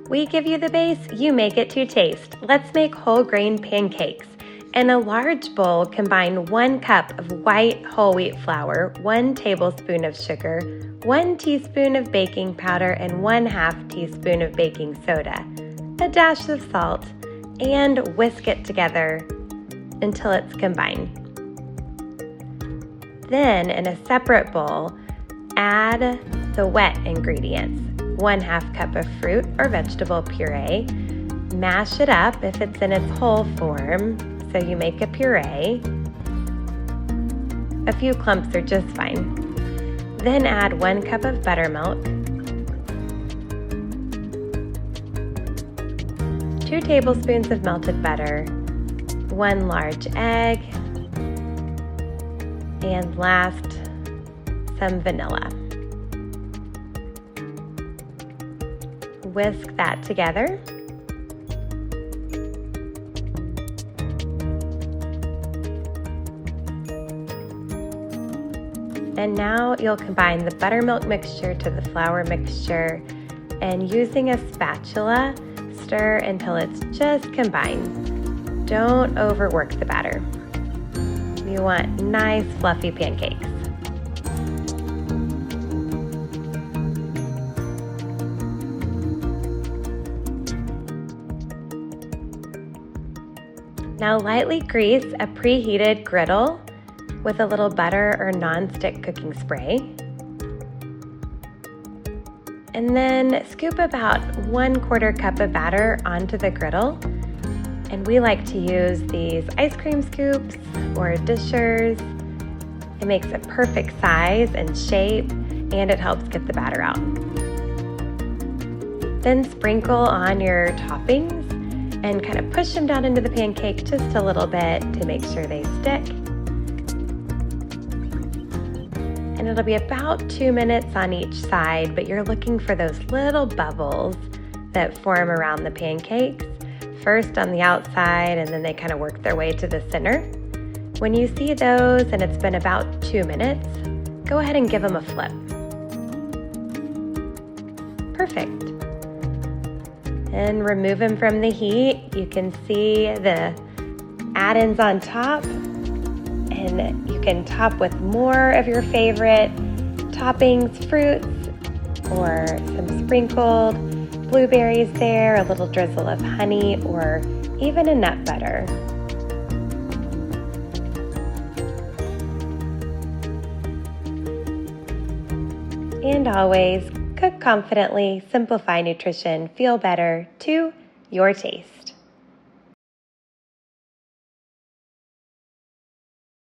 We give you the base, you make it to taste. Let's make whole grain pancakes. In a large bowl, combine 1 cup of white whole wheat flour, 1 tablespoon of sugar, 1 teaspoon of baking powder, and 1/2 teaspoon of baking soda, a dash of salt, and whisk it together until it's combined. Then, in a separate bowl, add the wet ingredients, 1/2 cup of fruit or vegetable puree. Mash it up if it's in its whole form, so you make a puree. A few clumps are just fine. Then add 1 cup of buttermilk, 2 tablespoons of melted butter, 1 large egg, and last, some vanilla. Whisk that together. And now you'll combine the buttermilk mixture to the flour mixture, and using a spatula, stir until it's just combined. Don't overwork the batter. You want nice fluffy pancakes. Now lightly grease a preheated griddle with a little butter or non-stick cooking spray. And then scoop about 1/4 cup of batter onto the griddle. And we like to use these ice cream scoops or dishers. It makes a perfect size and shape, and it helps get the batter out. Then sprinkle on your toppings and kind of push them down into the pancake just a little bit to make sure they stick. And it'll be about 2 minutes on each side, but you're looking for those little bubbles that form around the pancakes, first on the outside, and then they kind of work their way to the center. When you see those and it's been about 2 minutes, go ahead and give them a flip. Perfect. And remove them from the heat. You can see the add-ins on top, and you can top with more of your favorite toppings, fruits, or some sprinkled blueberries there, a little drizzle of honey, or even a nut butter. And always, cook confidently, simplify nutrition, feel better to your taste.